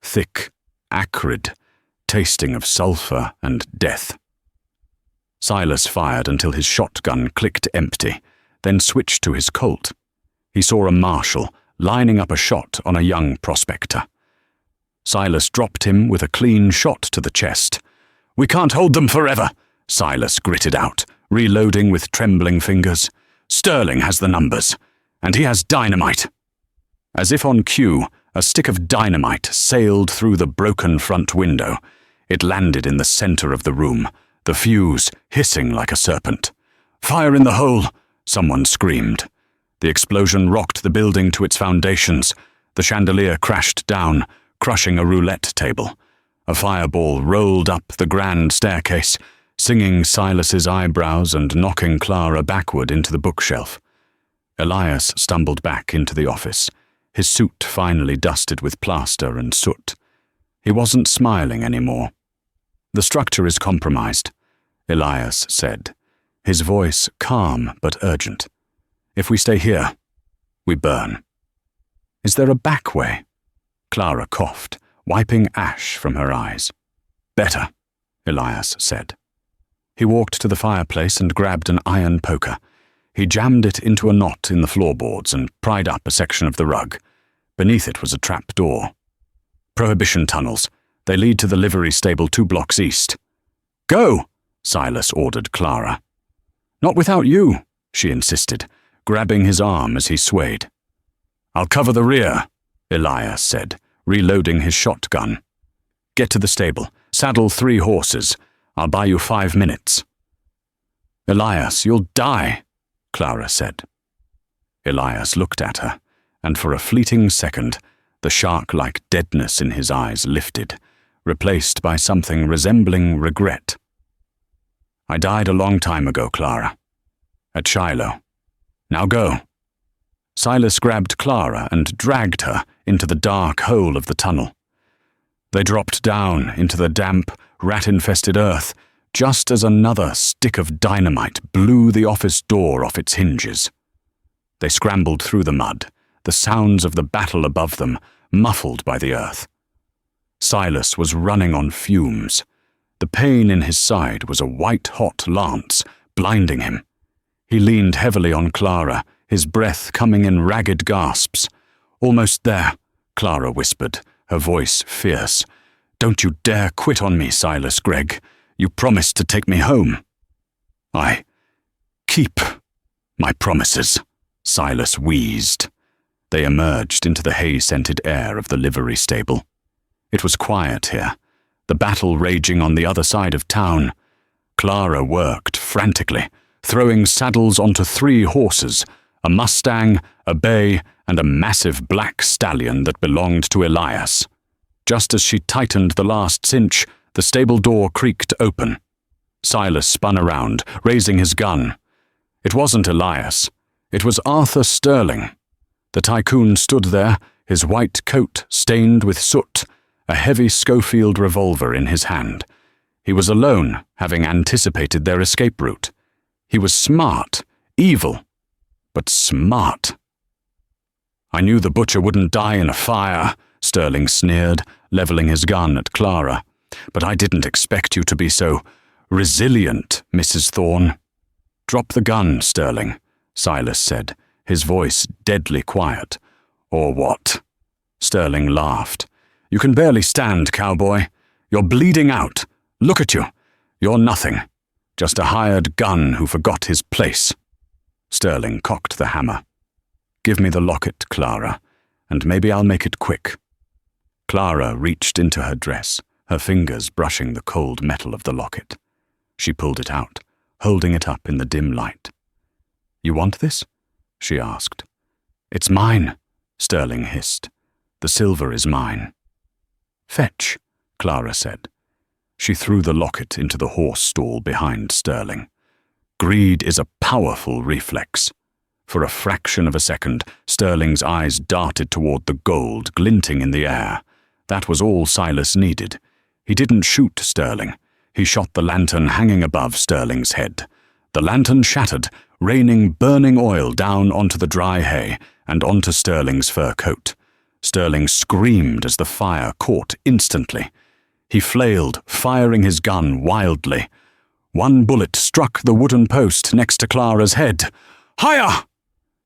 thick, acrid, tasting of sulfur and death. Silas fired until his shotgun clicked empty, then switched to his Colt. He saw a marshal lining up a shot on a young prospector. Silas dropped him with a clean shot to the chest. "We can't hold them forever," Silas gritted out, reloading with trembling fingers. "Sterling has the numbers, and he has dynamite." As if on cue, a stick of dynamite sailed through the broken front window. It landed in the center of the room, the fuse hissing like a serpent. "Fire in the hole!" someone screamed. The explosion rocked the building to its foundations. The chandelier crashed down, crushing a roulette table. A fireball rolled up the grand staircase, singing Silas's eyebrows and knocking Clara backward into the bookshelf. Elias stumbled back into the office, his suit finally dusted with plaster and soot. He wasn't smiling anymore. "The structure is compromised," Elias said, his voice calm but urgent. "If we stay here, we burn." "Is there a back way?" Clara coughed, wiping ash from her eyes. "Better," Elias said. He walked to the fireplace and grabbed an iron poker. He jammed it into a knot in the floorboards and pried up a section of the rug. Beneath it was a trap door. "Prohibition tunnels. They lead to the livery stable 2 blocks east." "Go!" Silas ordered Clara. "Not without you," she insisted, grabbing his arm as he swayed. "I'll cover the rear," Elias said, reloading his shotgun. "Get to the stable. Saddle 3 horses. I'll buy you 5 minutes." "Elias, you'll die," Clara said. Elias looked at her, and for a fleeting second, the shark-like deadness in his eyes lifted, replaced by something resembling regret. "I died a long time ago, Clara. At Shiloh. Now go." Silas grabbed Clara and dragged her into the dark hole of the tunnel. They dropped down into the damp, rat-infested earth, just as another stick of dynamite blew the office door off its hinges. They scrambled through the mud, the sounds of the battle above them muffled by the earth. Silas was running on fumes. The pain in his side was a white-hot lance, blinding him. He leaned heavily on Clara, his breath coming in ragged gasps. "Almost there," Clara whispered, her voice fierce. "Don't you dare quit on me, Silas Gregg. You promised to take me home." "I keep my promises," Silas wheezed. They emerged into the hay-scented air of the livery stable. It was quiet here, the battle raging on the other side of town. Clara worked frantically, throwing saddles onto 3 horses, a Mustang, a bay, and a massive black stallion that belonged to Elias. Just as she tightened the last cinch, the stable door creaked open. Silas spun around, raising his gun. It wasn't Elias. It was Arthur Sterling. The tycoon stood there, his white coat stained with soot, a heavy Schofield revolver in his hand. He was alone, having anticipated their escape route. He was smart, evil, but smart. "I knew the butcher wouldn't die in a fire," Sterling sneered, leveling his gun at Clara. "But I didn't expect you to be so resilient, Mrs. Thorne." "Drop the gun, Sterling," Silas said, his voice deadly quiet. "Or what?" Sterling laughed. "You can barely stand, cowboy. You're bleeding out. Look at you. You're nothing. Just a hired gun who forgot his place." Sterling cocked the hammer. "Give me the locket, Clara, and maybe I'll make it quick." Clara reached into her dress, her fingers brushing the cold metal of the locket. She pulled it out, holding it up in the dim light. "You want this?" she asked. "It's mine," Sterling hissed. "The silver is mine." "Fetch," Clara said. She threw the locket into the horse stall behind Sterling. Greed is a powerful reflex. For a fraction of a second, Sterling's eyes darted toward the gold glinting in the air. That was all Silas needed. He didn't shoot Sterling. He shot the lantern hanging above Sterling's head. The lantern shattered, raining burning oil down onto the dry hay and onto Sterling's fur coat. Sterling screamed as the fire caught instantly. He flailed, firing his gun wildly. One bullet struck the wooden post next to Clara's head. "Higher!"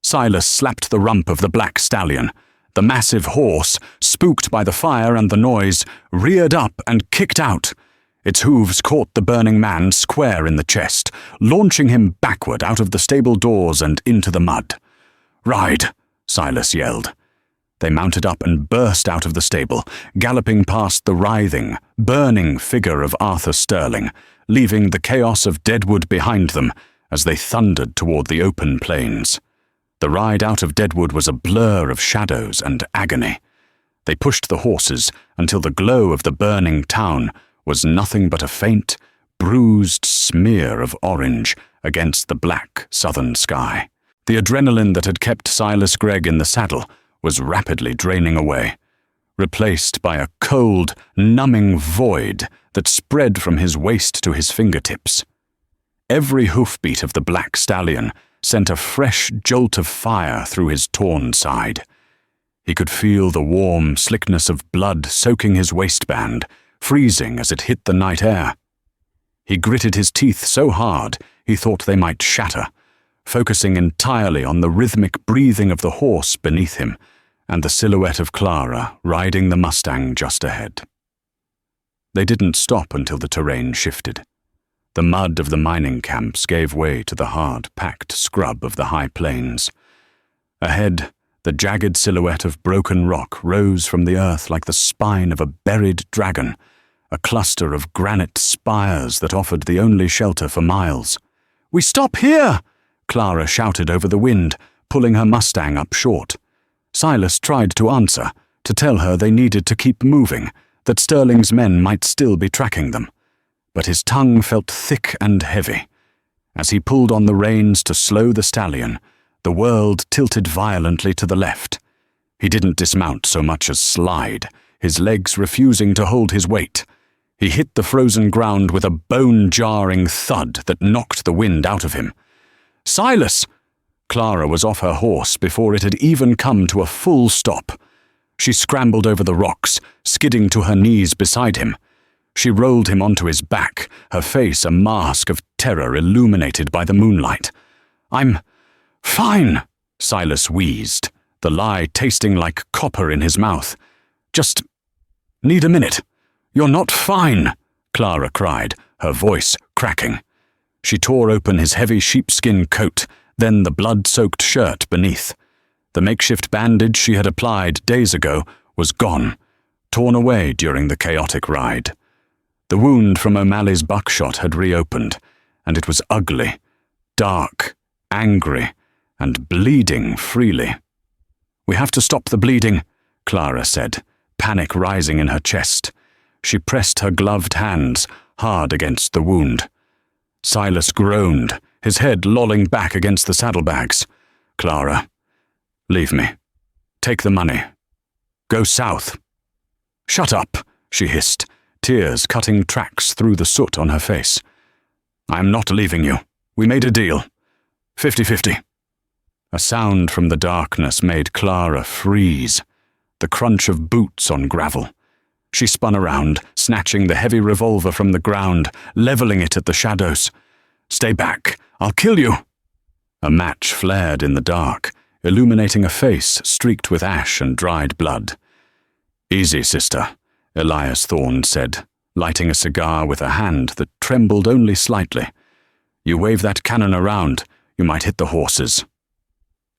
Silas slapped the rump of the black stallion. The massive horse, spooked by the fire and the noise, reared up and kicked out. Its hooves caught the burning man square in the chest, launching him backward out of the stable doors and into the mud. "Ride!" Silas yelled. They mounted up and burst out of the stable, galloping past the writhing, burning figure of Arthur Sterling, leaving the chaos of Deadwood behind them as they thundered toward the open plains. The ride out of Deadwood was a blur of shadows and agony. They pushed the horses until the glow of the burning town was nothing but a faint, bruised smear of orange against the black southern sky. The adrenaline that had kept Silas Gregg in the saddle was rapidly draining away, replaced by a cold, numbing void that spread from his waist to his fingertips. Every hoofbeat of the black stallion sent a fresh jolt of fire through his torn side. He could feel the warm slickness of blood soaking his waistband, freezing as it hit the night air. He gritted his teeth so hard he thought they might shatter, focusing entirely on the rhythmic breathing of the horse beneath him and the silhouette of Clara riding the Mustang just ahead. They didn't stop until the terrain shifted. The mud of the mining camps gave way to the hard-packed scrub of the high plains. Ahead, the jagged silhouette of broken rock rose from the earth like the spine of a buried dragon, a cluster of granite spires that offered the only shelter for miles. "We stop here!" Clara shouted over the wind, pulling her Mustang up short. Silas tried to answer, to tell her they needed to keep moving, that Sterling's men might still be tracking them. But his tongue felt thick and heavy. As he pulled on the reins to slow the stallion, the world tilted violently to the left. He didn't dismount so much as slide, his legs refusing to hold his weight. He hit the frozen ground with a bone-jarring thud that knocked the wind out of him. "Silas!" Clara was off her horse before it had even come to a full stop. She scrambled over the rocks, skidding to her knees beside him. She rolled him onto his back, her face a mask of terror illuminated by the moonlight. "I'm fine," Silas wheezed, the lie tasting like copper in his mouth. "Just need a minute." "You're not fine," Clara cried, her voice cracking. She tore open his heavy sheepskin coat, then the blood-soaked shirt beneath. The makeshift bandage she had applied days ago was gone, torn away during the chaotic ride. The wound from O'Malley's buckshot had reopened, and it was ugly, dark, angry, and bleeding freely. "We have to stop the bleeding," Clara said, panic rising in her chest. She pressed her gloved hands hard against the wound. Silas groaned, his head lolling back against the saddlebags. "Clara, leave me. Take the money. Go south." "Shut up," she hissed, tears cutting tracks through the soot on her face. "I am not leaving you. We made a deal. 50-50. A sound from the darkness made Clara freeze, the crunch of boots on gravel. She spun around, snatching the heavy revolver from the ground, leveling it at the shadows. "Stay back. I'll kill you." A match flared in the dark, illuminating a face streaked with ash and dried blood. "Easy, sister," Elias Thorne said, lighting a cigar with a hand that trembled only slightly. "You wave that cannon around, you might hit the horses."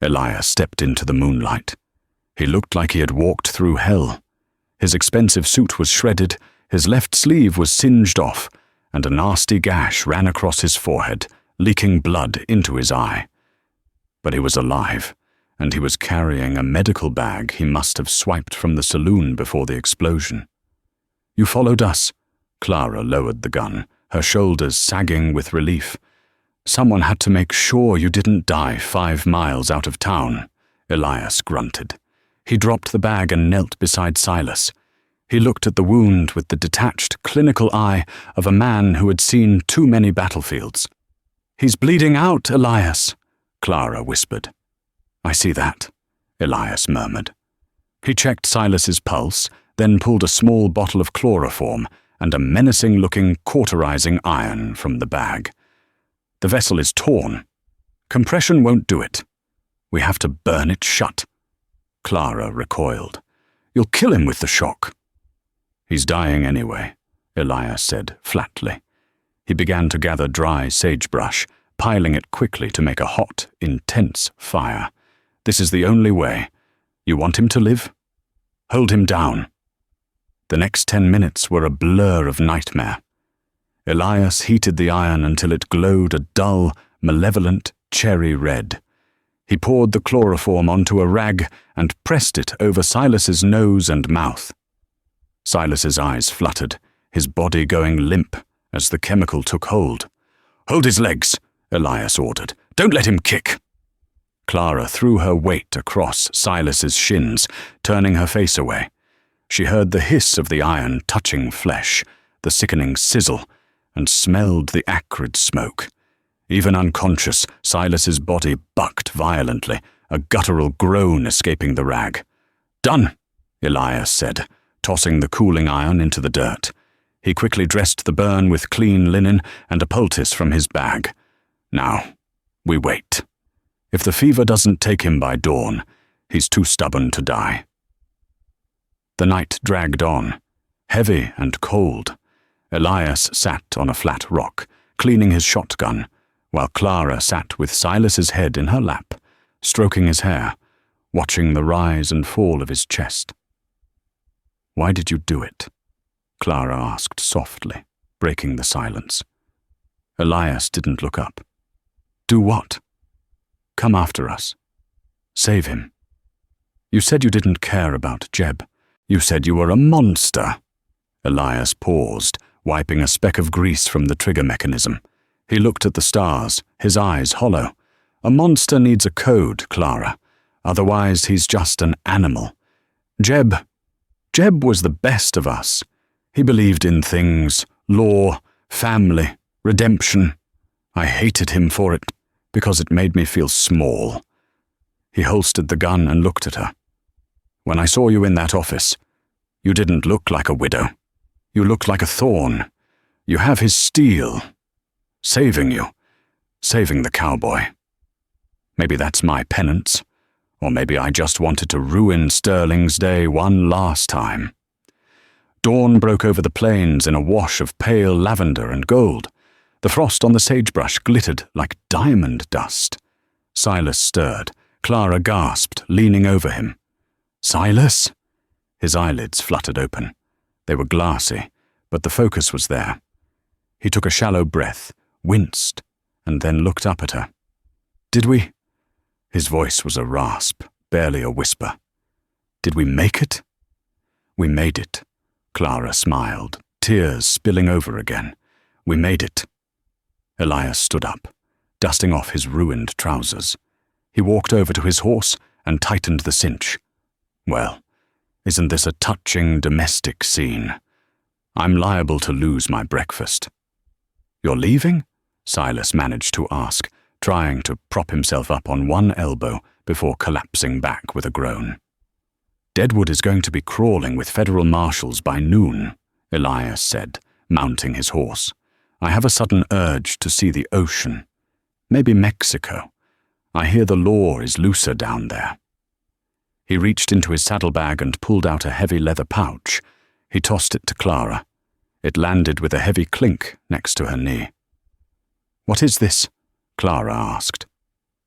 Elias stepped into the moonlight. He looked like he had walked through hell. His expensive suit was shredded, his left sleeve was singed off, and a nasty gash ran across his forehead, leaking blood into his eye. But he was alive, and he was carrying a medical bag he must have swiped from the saloon before the explosion. "You followed us." Clara lowered the gun, her shoulders sagging with relief. "Someone had to make sure you didn't die 5 miles out of town," Elias grunted. He dropped the bag and knelt beside Silas. He looked at the wound with the detached, clinical eye of a man who had seen too many battlefields. "He's bleeding out, Elias," Clara whispered. "I see that," Elias murmured. He checked Silas's pulse, then pulled a small bottle of chloroform and a menacing-looking cauterizing iron from the bag. "The vessel is torn. Compression won't do it. We have to burn it shut." Clara recoiled. "You'll kill him with the shock." "He's dying anyway," Elias said flatly. He began to gather dry sagebrush, piling it quickly to make a hot, intense fire. "This is the only way. You want him to live? Hold him down." The next 10 minutes were a blur of nightmare. Elias heated the iron until it glowed a dull, malevolent cherry red. He poured the chloroform onto a rag and pressed it over Silas's nose and mouth. Silas's eyes fluttered, his body going limp as the chemical took hold. "Hold his legs," Elias ordered. "Don't let him kick." Clara threw her weight across Silas's shins, turning her face away. She heard the hiss of the iron touching flesh, the sickening sizzle, and smelled the acrid smoke. Even unconscious, Silas's body bucked violently, a guttural groan escaping the rag. "Done," Elias said, tossing the cooling iron into the dirt. He quickly dressed the burn with clean linen and a poultice from his bag. "Now, we wait. If the fever doesn't take him by dawn, he's too stubborn to die." The night dragged on, heavy and cold. Elias sat on a flat rock, cleaning his shotgun, while Clara sat with Silas's head in her lap, stroking his hair, watching the rise and fall of his chest. "Why did you do it?" Clara asked softly, breaking the silence. Elias didn't look up. "Do what?" "Come after us. Save him. You said you didn't care about Jeb. You said you were a monster." Elias paused, wiping a speck of grease from the trigger mechanism. He looked at the stars, his eyes hollow. "A monster needs a code, Clara. Otherwise, he's just an animal. Jeb was the best of us. He believed in things, law, family, redemption. I hated him for it. because it made me feel small. He holstered the gun and looked at her. When I saw you in that office, you didn't look like a widow. You looked like a thorn. You have his steel. Saving you. Saving the cowboy. Maybe that's my penance. Or maybe I just wanted to ruin Sterling's day one last time. Dawn broke over the plains in a wash of pale lavender and gold. The frost on the sagebrush glittered like diamond dust. Silas stirred. Clara gasped, leaning over him. "Silas?" His eyelids fluttered open. They were glassy, but the focus was there. He took a shallow breath, winced, and then looked up at her. "Did we?" His voice was a rasp, barely a whisper. "Did we make it?" "We made it." Clara smiled, tears spilling over again. "We made it." Elias stood up, dusting off his ruined trousers. He walked over to his horse and tightened the cinch. "Well, isn't this a touching domestic scene? I'm liable to lose my breakfast." "You're leaving?" Silas managed to ask, trying to prop himself up on one elbow before collapsing back with a groan. "Deadwood is going to be crawling with federal marshals by noon," Elias said, mounting his horse. "I have a sudden urge to see the ocean. Maybe Mexico. I hear the law is looser down there." He reached into his saddlebag and pulled out a heavy leather pouch. He tossed it to Clara. It landed with a heavy clink next to her knee. "What is this?" Clara asked.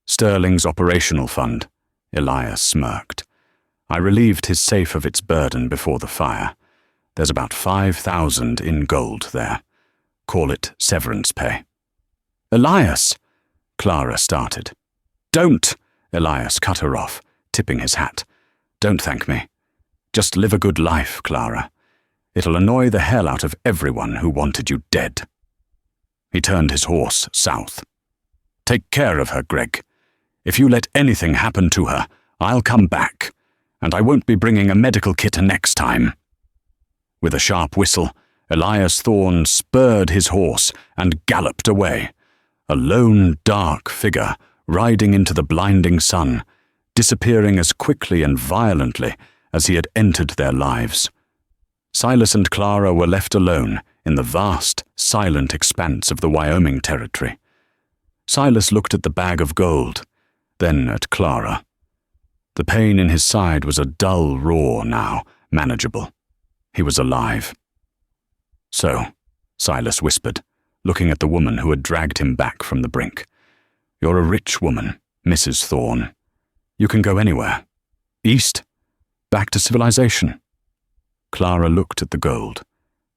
"Sterling's operational fund," Elias smirked. "I relieved his safe of its burden before the fire. There's about 5,000 in gold there. Call it severance pay." "Elias!" Clara started. "Don't!" Elias cut her off, tipping his hat. "Don't thank me. Just live a good life, Clara. It'll annoy the hell out of everyone who wanted you dead." He turned his horse south. "Take care of her, Greg. If you let anything happen to her, I'll come back, and I won't be bringing a medical kit next time." With a sharp whistle, Elias Thorne spurred his horse and galloped away, a lone, dark figure riding into the blinding sun, disappearing as quickly and violently as he had entered their lives. Silas and Clara were left alone in the vast, silent expanse of the Wyoming territory. Silas looked at the bag of gold, then at Clara. The pain in his side was a dull roar now, manageable. He was alive. "So," Silas whispered, looking at the woman who had dragged him back from the brink. "You're a rich woman, Mrs. Thorne. You can go anywhere. East? Back to civilization?" Clara looked at the gold.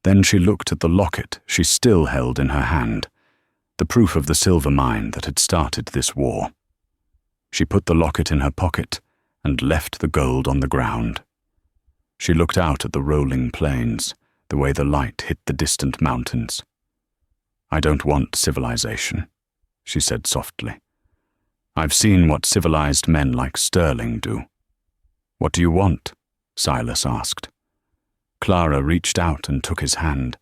Then she looked at the locket she still held in her hand, the proof of the silver mine that had started this war. She put the locket in her pocket and left the gold on the ground. She looked out at the rolling plains, the way the light hit the distant mountains. "I don't want civilization," she said softly. "I've seen what civilized men like Sterling do." "What do you want?" Silas asked. Clara reached out and took his hand,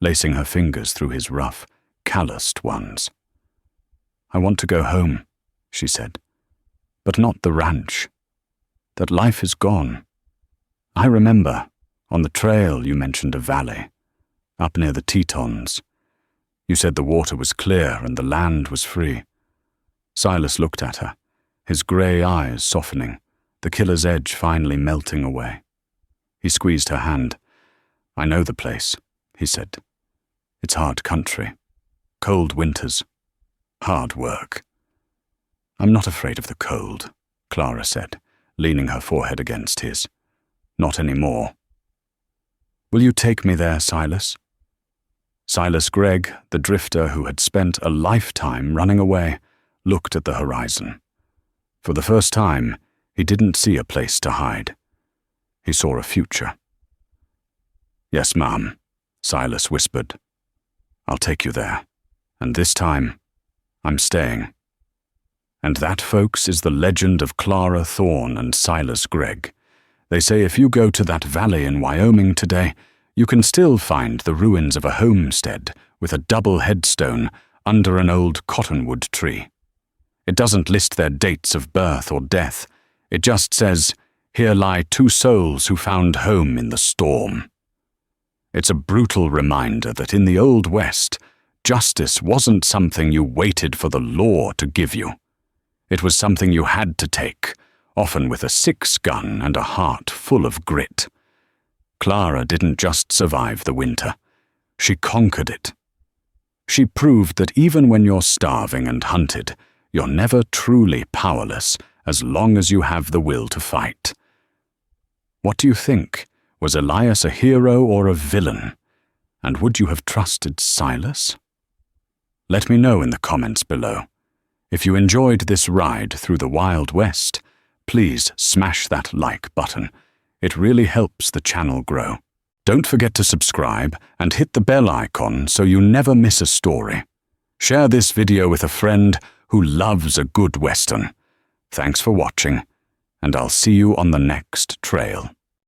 lacing her fingers through his rough, calloused ones. "I want to go home," she said, "but not the ranch. That life is gone. I remember, on the trail you mentioned a valley, up near the Tetons. You said the water was clear and the land was free." Silas looked at her, his grey eyes softening, the killer's edge finally melting away. He squeezed her hand. "I know the place," he said. "It's hard country. Cold winters. Hard work." "I'm not afraid of the cold," Clara said, leaning her forehead against his. "Not anymore." "Will you take me there, Silas?" Silas Gregg, the drifter who had spent a lifetime running away, looked at the horizon. For the first time, he didn't see a place to hide. He saw a future. "Yes, ma'am," Silas whispered. "I'll take you there. And this time, I'm staying." And that, folks, is the legend of Clara Thorne and Silas Gregg. They say if you go to that valley in Wyoming today, you can still find the ruins of a homestead with a double headstone under an old cottonwood tree. It doesn't list their dates of birth or death. It just says, "Here lie two souls who found home in the storm." It's a brutal reminder that in the Old West, justice wasn't something you waited for the law to give you. It was something you had to take, often with a 6-gun and a heart full of grit. Clara didn't just survive the winter. She conquered it. She proved that even when you're starving and hunted, you're never truly powerless as long as you have the will to fight. What do you think? Was Elias a hero or a villain? And would you have trusted Silas? Let me know in the comments below. If you enjoyed this ride through the Wild West, please smash that like button. It really helps the channel grow. Don't forget to subscribe and hit the bell icon so you never miss a story. Share this video with a friend who loves a good Western. Thanks for watching, and I'll see you on the next trail.